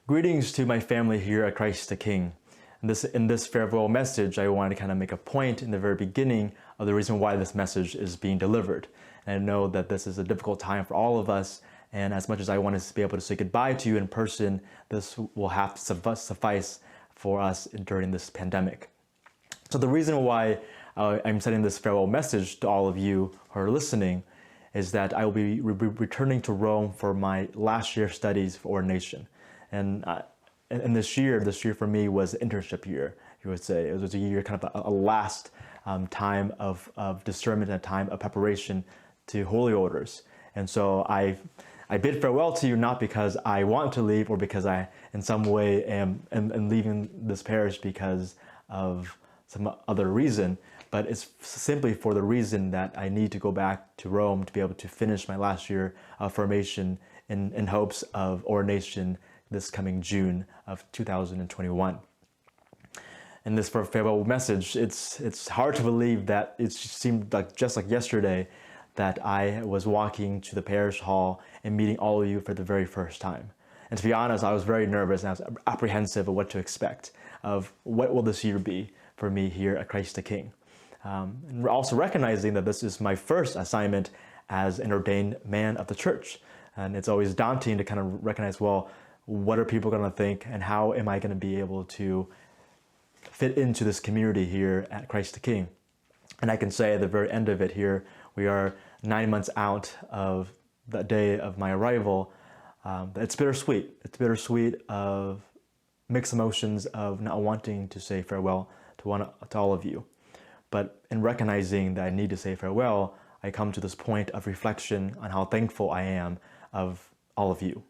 Greetings to my family here at Christ the King. In this farewell message, I want to kind of make a point in the very beginning of the reason why this message is being delivered. And I know that this is a difficult time for all of us, and as much as I want to be able to say goodbye to you in person, this will have to suffice for us during this pandemic. So the reason why I'm sending this farewell message to all of you who are listening is that I will be returning to Rome for my last year studies for ordination. And this year for me was an internship year, you would say. It was a year, kind of a last time of discernment and a time of preparation to holy orders. And so I bid farewell to you, not because I want to leave or because I in some way am leaving this parish because of some other reason, but it's simply for the reason that I need to go back to Rome to be able to finish my last year of formation in hopes of ordination this coming June of 2021. And this farewell message, it's hard to believe that it seemed like just like yesterday that I was walking to the parish hall and meeting all of you for the very first time. And to be honest, I was very nervous and I was apprehensive of what to expect, of what will this year be for me here at Christ the King. And we're also recognizing that this is my first assignment as an ordained man of the church. And it's always daunting to kind of recognize, well, what are people going to think and how am I going to be able to fit into this community here at Christ the King? And I can say at the very end of it here, we are 9 months out of the day of my arrival. It's bittersweet. It's bittersweet of mixed emotions of not wanting to say farewell to all of you. But in recognizing that I need to say farewell, I come to this point of reflection on how thankful I am of all of you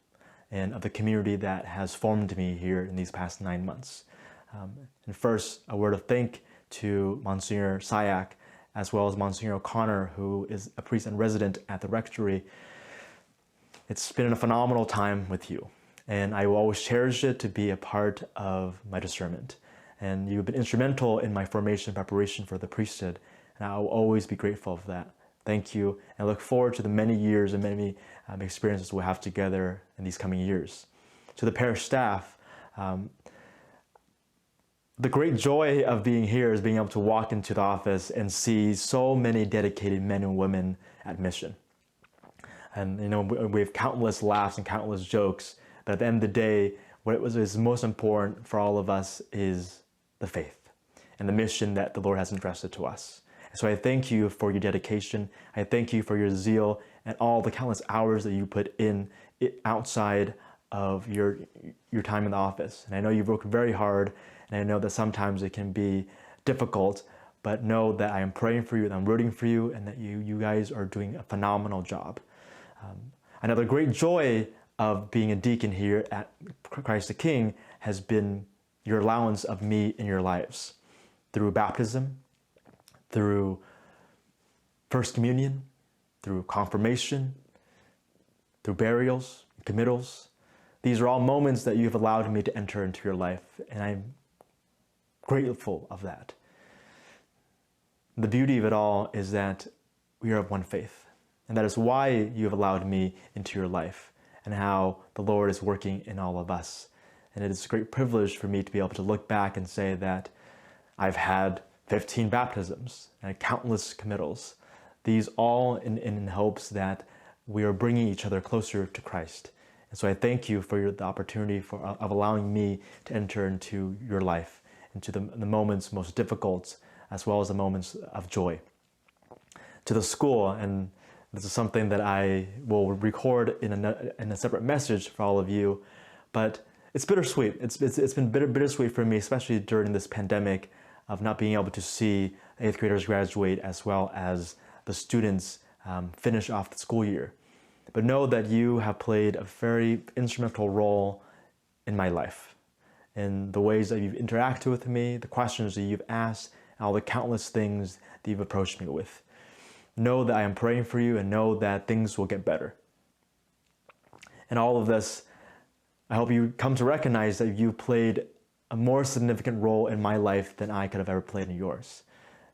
and of the community that has formed me here in these past 9 months. And first, a word of thanks to Monsignor Cihak, as well as Monsignor O'Connor, who is a priest and resident at the rectory. It's been a phenomenal time with you, and I will always cherish it to be a part of my discernment. And you've been instrumental in my formation and preparation for the priesthood, and I will always be grateful for that. Thank you, and I look forward to the many years and many experiences we'll have together in these coming years. To the parish staff, the great joy of being here is being able to walk into the office and see so many dedicated men and women at mission. And we have countless laughs and countless jokes, but at the end of the day, what is most important for all of us is the faith and the mission that the Lord has entrusted to us. So I thank you for your dedication. I thank you for your zeal and all the countless hours that you put in outside of your time in the office. And I know you've worked very hard, and I know that sometimes it can be difficult, but know that I am praying for you, and I'm rooting for you, and that you guys are doing a phenomenal job. Another great joy of being a deacon here at Christ the King has been your allowance of me in your lives through baptism, through First Communion, through confirmation, through burials, committals. These are all moments that you've allowed me to enter into your life, and I'm grateful of that. The beauty of it all is that we are of one faith, and that is why you have allowed me into your life and how the Lord is working in all of us. And it is a great privilege for me to be able to look back and say that I've had 15 baptisms and countless committals. These all in hopes that we are bringing each other closer to Christ. And so I thank you for the opportunity of allowing me to enter into your life, into the moments most difficult, as well as the moments of joy. To the school, and this is something that I will record in a separate message for all of you, but it's bittersweet. It's been bittersweet for me, especially during this pandemic, of not being able to see 8th graders graduate as well as the students finish off the school year. But know that you have played a very instrumental role in my life, in the ways that you've interacted with me, the questions that you've asked, and all the countless things that you've approached me with. Know that I am praying for you, and know that things will get better. And all of this, I hope you come to recognize that you played a more significant role in my life than I could have ever played in yours.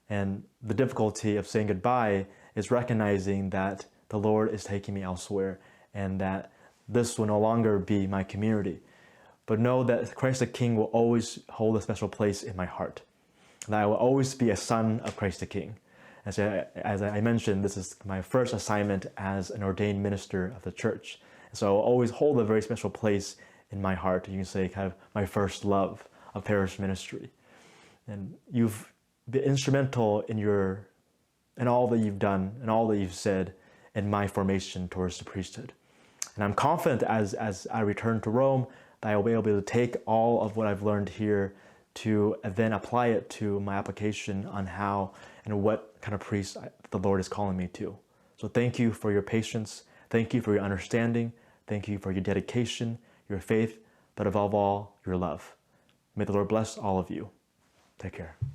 And the difficulty of saying goodbye is recognizing that the Lord is taking me elsewhere and that this will no longer be my community. but know that Christ the King will always hold a special place in my heart. And I will always be a son of Christ the King. As I mentioned, this is my first assignment as an ordained minister of the church. And so I will always hold a very special place in my heart. You can say kind of my first love of parish ministry. And you've been instrumental in all that you've done and all that you've said in my formation towards the priesthood. And I'm confident as I return to Rome that I will be able to take all of what I've learned here to then apply it to my application on how and what kind of priest the Lord is calling me to. So thank you for your patience. Thank you for your understanding. Thank you for your dedication, your faith, but above all, your love. May the Lord bless all of you. Take care.